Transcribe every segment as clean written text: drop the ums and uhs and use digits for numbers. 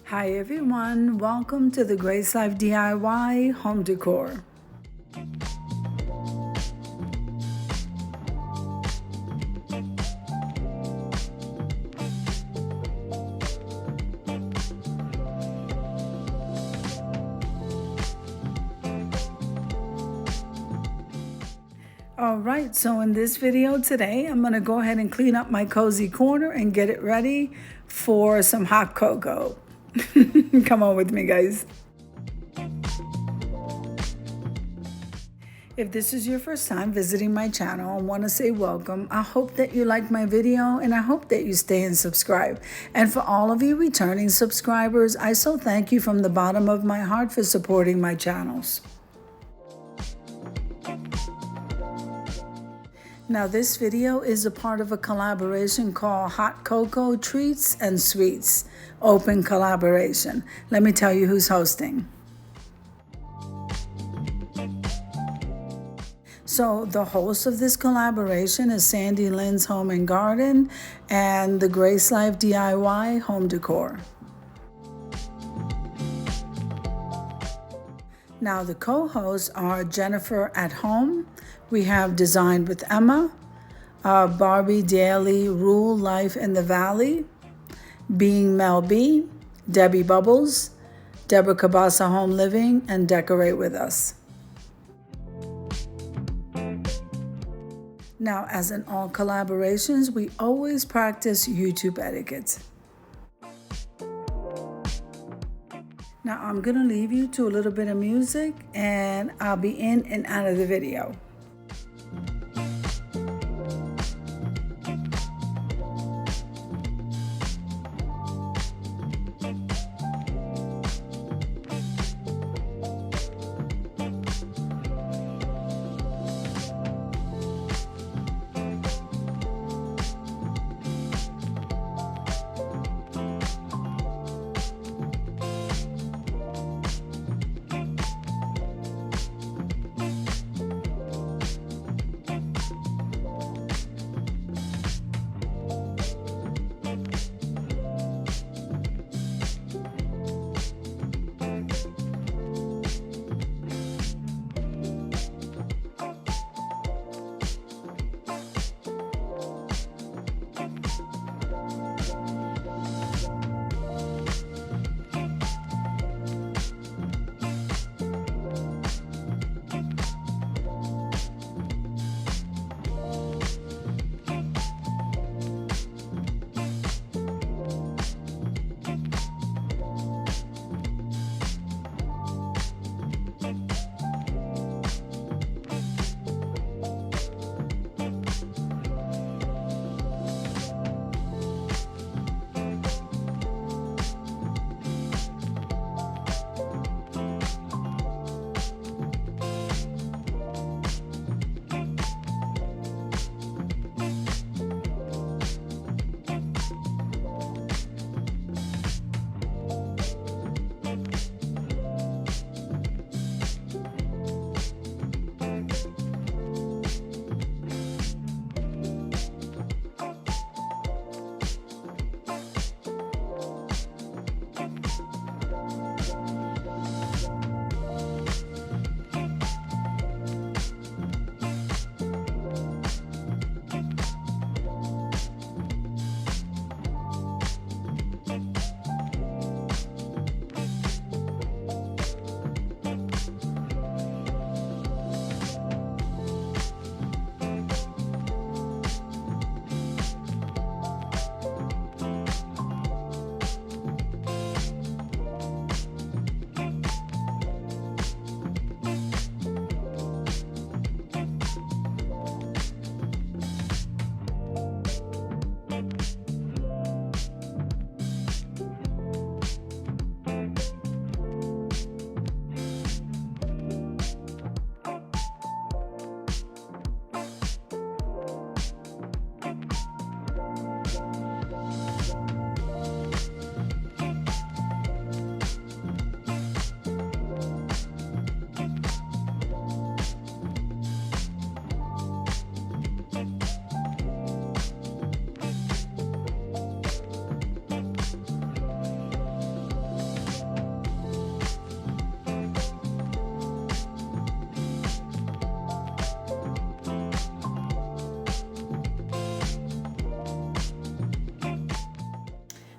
Hi everyone, welcome to the Grace Life DIY home decor. Alright, so in this video today, I'm going to go ahead and clean up my cozy corner and get it ready for some hot cocoa. Come on with me, guys. If this is your first time visiting my channel, I want to say welcome. I hope that you like my video and I hope that you stay and subscribe. And for all of you returning subscribers, I so thank you from the bottom of my heart for supporting my channels. Now this video is a part of a collaboration called Hot Cocoa Treats and Sweets, open collaboration. Let me tell you who's hosting. So the host of this collaboration is Sandy Lynn's Home and Garden and the Grace Life DIY home decor. Now the co-hosts are Jennifer at Home. We have Designed with Emma, Barbie Daily Rule Life in the Valley, Being Mel B, Debbie Bubbles, Deborah Cabasa Home Living, and Decorate With Us. Now, as in all collaborations, we always practice YouTube etiquette. Now, I'm going to leave you to a little bit of music, and I'll be in and out of the video.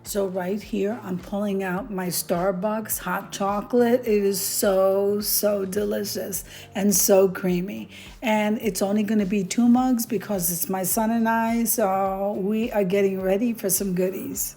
So right here, I'm pulling out my Starbucks hot chocolate. It is so, so delicious and so creamy. And it's only going to be 2 mugs because it's my son and I, so we are getting ready for some goodies.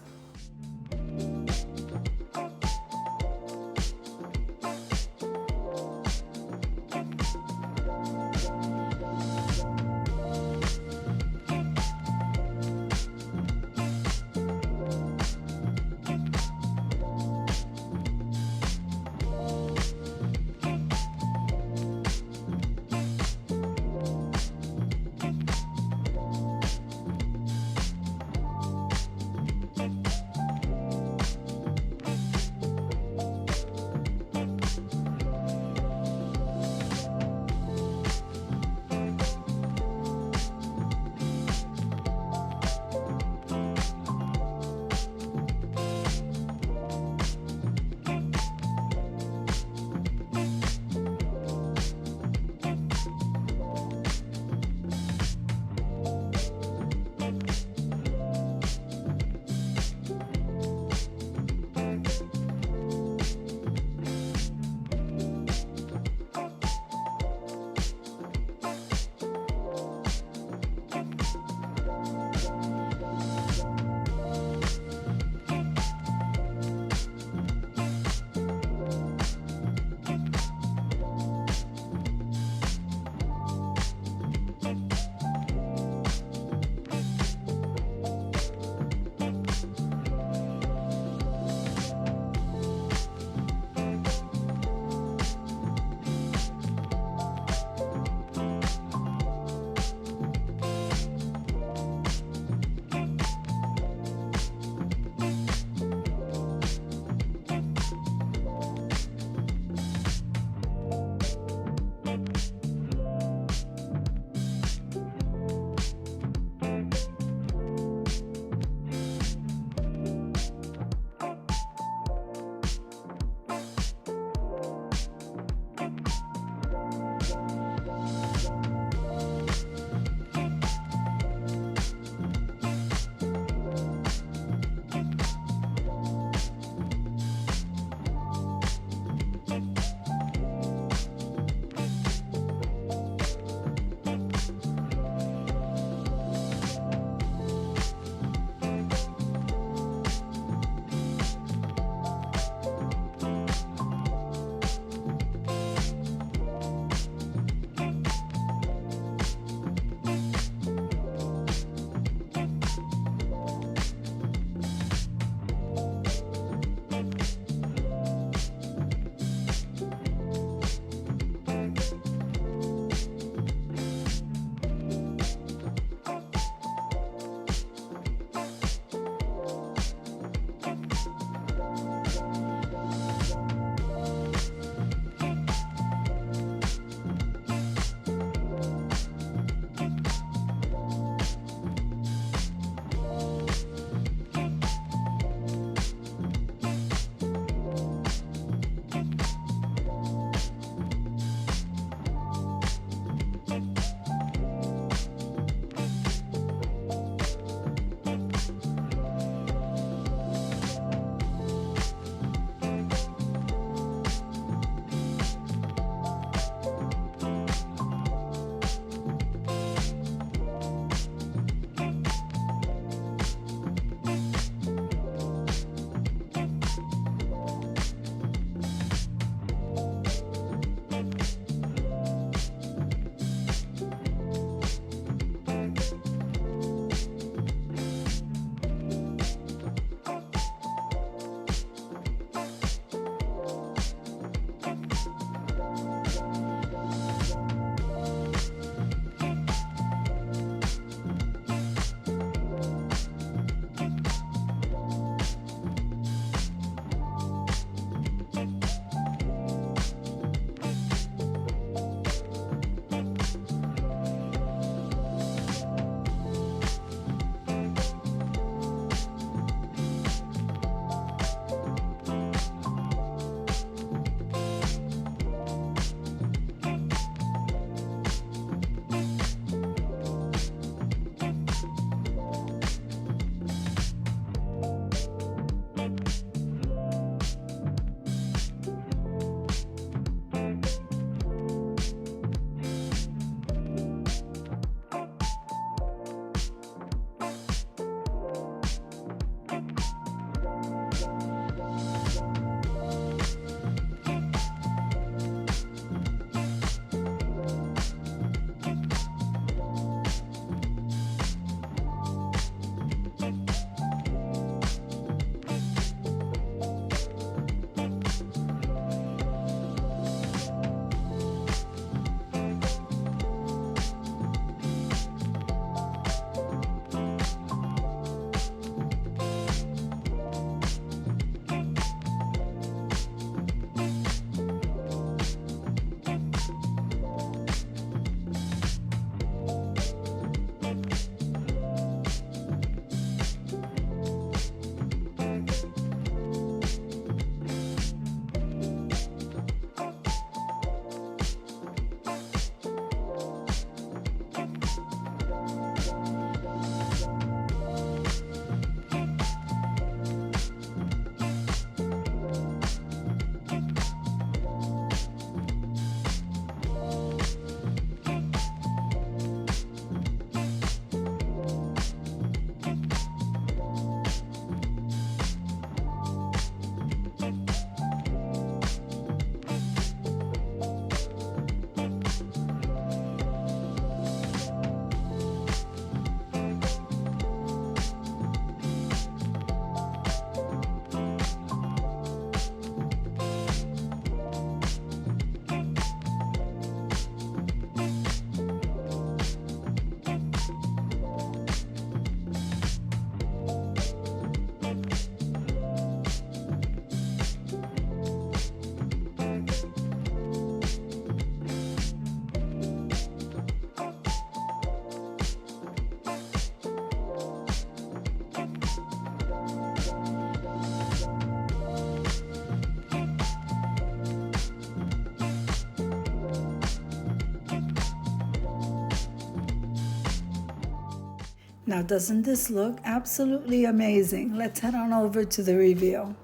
Now, doesn't this look absolutely amazing? Let's head on over to the reveal.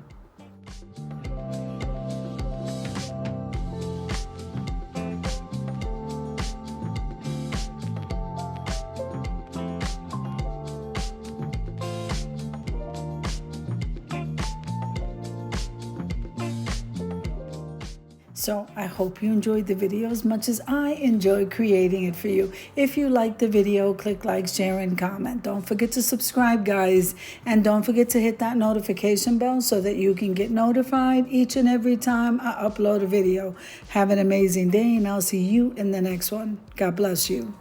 So I hope you enjoyed the video as much as I enjoyed creating it for you. If you liked the video, click like, share, and comment. Don't forget to subscribe, guys. And don't forget to hit that notification bell so that you can get notified each and every time I upload a video. Have an amazing day, and I'll see you in the next one. God bless you.